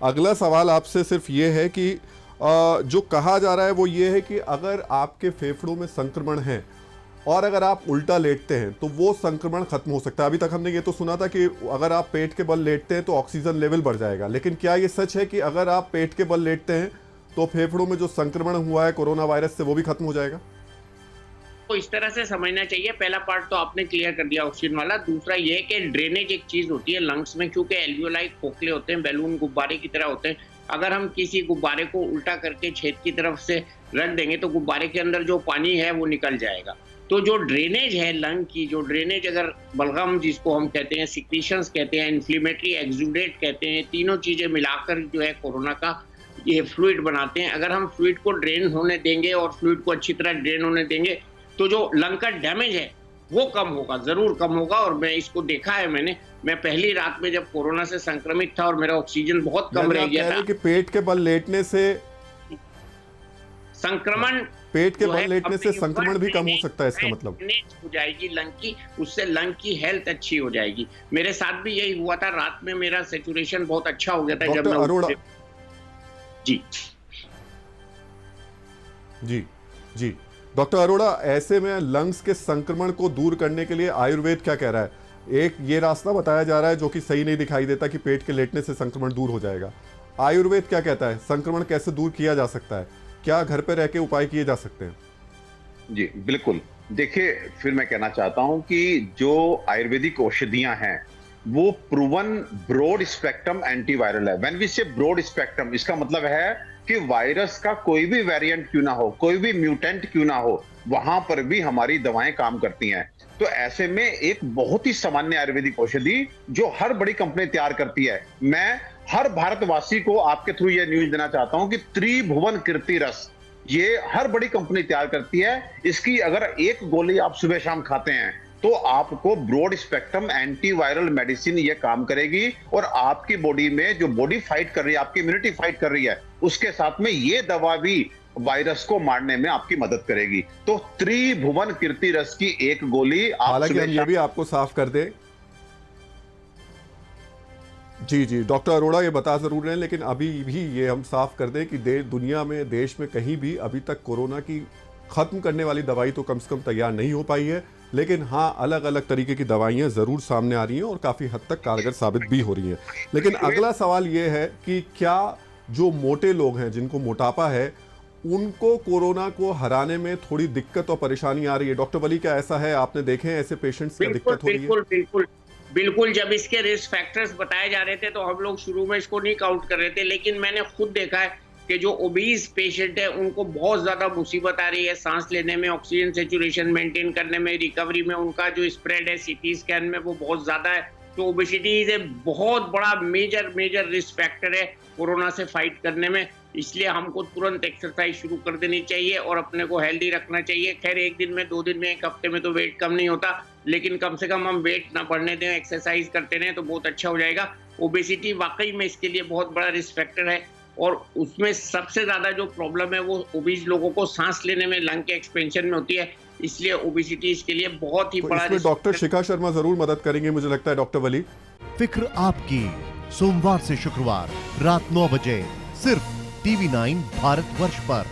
अगला सवाल आपसे सिर्फ ये है कि जो कहा जा रहा है वो ये है कि अगर आपके फेफड़ों में संक्रमण है और अगर आप उल्टा लेटते हैं तो वो संक्रमण खत्म हो सकता है। अभी तक हमने ये तो सुना था कि अगर आप पेट के बल लेटते हैं तो ऑक्सीजन लेवल बढ़ जाएगा, लेकिन क्या ये सच है कि अगर आप पेट के बल लेटते हैं तो फेफड़ों में जो संक्रमण हुआ है कोरोना वायरस से वो भी खत्म हो जाएगा? तो इस तरह से समझना चाहिए। पहला पार्ट तो आपने क्लियर कर दिया ऑक्सीजन वाला। दूसरा ये है कि ड्रेनेज एक चीज होती है लंग्स में, क्योंकि एल्वियोलाई खोखले होते हैं, बैलून गुब्बारे की तरह होते हैं। अगर हम किसी गुब्बारे को उल्टा करके छेद की तरफ से रख देंगे तो गुब्बारे के अंदर जो पानी है वो निकल जाएगा। तो जो ड्रेनेज है लंग की, जो ड्रेनेज अगर बलगम जिसको हम कहते हैं, सिक्रीशंस कहते हैं, इन्फ्लेमेटरी एक्सुडेट कहते हैं, तीनों चीजें मिलाकर जो है कोरोना का ये फ्लूइड बनाते हैं। अगर हम फ्लूइड को ड्रेन होने देंगे और फ्लूइड को अच्छी तरह ड्रेन होने देंगे तो जो लंग का डैमेज है वो कम होगा, जरूर कम होगा। और मैं इसको देखा है, मैं पहली रात में जब कोरोना से संक्रमित था और मेरा ऑक्सीजन बहुत कम रह गया था। कि पेट के बल लेटने से संक्रमण, पेट के बल लेटने से संक्रमण भी कम हो सकता है, इसका मतलब हो जाएगी लंग की, उससे लंग की हेल्थ अच्छी हो जाएगी। मेरे साथ भी यही हुआ था, रात में मेरा सैचुरेशन बहुत अच्छा हो गया था जब मैं अरोड़ा जी जी जी डॉक्टर अरोड़ा, ऐसे में लंग्स के संक्रमण को दूर करने के लिए आयुर्वेद क्या कह रहा है? एक ये रास्ता बताया जा रहा है जो कि सही नहीं दिखाई देता कि पेट के लेटने से संक्रमण दूर हो जाएगा। आयुर्वेद क्या कहता है, संक्रमण कैसे दूर किया जा सकता है? क्या घर पे रह के उपाय किए जा सकते हैं? जी बिल्कुल। देखिए, फिर मैं कहना चाहता हूं कि जो आयुर्वेदिक औषधियां हैं वो प्रूवन ब्रॉड स्पेक्ट्रम एंटीवायरल है। व्हेन वी से ब्रॉड स्पेक्ट्रम, इसका मतलब है कि वायरस का कोई भी वेरिएंट क्यों ना हो, कोई भी म्यूटेंट क्यों ना हो, वहां पर भी हमारी दवाएं काम करती हैं। तो ऐसे में एक बहुत ही सामान्य आयुर्वेदिक औषधि जो हर बड़ी कंपनी तैयार करती है, मैं हर भारतवासी को आपके थ्रू ये न्यूज देना चाहता हूं कि त्रिभुवन कीर्ति रस, ये हर बड़ी कंपनी तैयार करती है। इसकी अगर एक गोली आप सुबह शाम खाते हैं तो आपको ब्रॉड स्पेक्ट्रम एंटीवायरल मेडिसिन ये काम करेगी और आपकी बॉडी में जो बॉडी फाइट कर रही है, आपकी इम्यूनिटी फाइट कर रही है, उसके साथ में ये दवा भी वायरस को मारने में आपकी मदद करेगी। तो त्रिभुवन कीर्ति रस की एक गोली आप, हालांकि हम ये भी आपको साफ कर दें, जी जी डॉक्टर अरोड़ा ये बता जरूर रहे हैं, लेकिन अभी भी ये हम साफ कर दें कि दुनिया में, देश में कहीं भी अभी तक कोरोना की खत्म करने वाली दवाई तो कम से कम तैयार नहीं हो पाई है, लेकिन हाँ अलग अलग तरीके की दवाइयाँ जरूर सामने आ रही हैं और काफी हद तक कारगर साबित भी हो रही हैं। लेकिन अगला सवाल ये है कि क्या जो मोटे लोग हैं, जिनको मोटापा है, उनको कोरोना को हराने में थोड़ी दिक्कत और परेशानी आ रही है? डॉक्टर वली, क्या ऐसा है? आपने देखे हैं ऐसे पेशेंट्स को दिक्कत हो रही है? बिल्कुल बिल्कुल बिल्कुल। जब इसके रिस्क फैक्टर्स बताए जा रहे थे तो हम लोग शुरू में इसको नहीं काउंट कर रहे थे, लेकिन मैंने खुद देखा है कि जो ओबीज पेशेंट है उनको बहुत ज्यादा मुसीबत आ रही है सांस लेने में, ऑक्सीजन सेचुरेशन मेंटेन करने में, रिकवरी में। उनका जो स्प्रेड है सीटी स्कैन में वो बहुत ज्यादा है। तो ओबेसिटी इज ए बहुत बड़ा मेजर रिस्क फैक्टर है कोरोना से फाइट करने में। इसलिए हमको तुरंत एक्सरसाइज शुरू कर देनी चाहिए और अपने को हेल्दी रखना चाहिए। खैर, एक दिन में, 2 दिन में, 1 हफ्ते में तो वेट कम नहीं होता, लेकिन कम से कम हम वेट ना बढ़ने दें, एक्सरसाइज करते रहें तो बहुत अच्छा हो जाएगा। ओबेसिटी वाकई में इसके लिए बहुत बड़ा रिस्क फैक्टर है और उसमें सबसे ज्यादा जो प्रॉब्लम है वो ओबीज लोगों को सांस लेने में, लंग के एक्सपेंशन में होती है। इसलिए ओबेसिटी इसके लिए बहुत ही तो बड़ा इसमें डॉक्टर शिखा शर्मा जरूर मदद करेंगे, मुझे लगता है। डॉक्टर वली, फिक्र आपकी, सोमवार से शुक्रवार रात 9 बजे सिर्फ TV9 भारतवर्ष पर।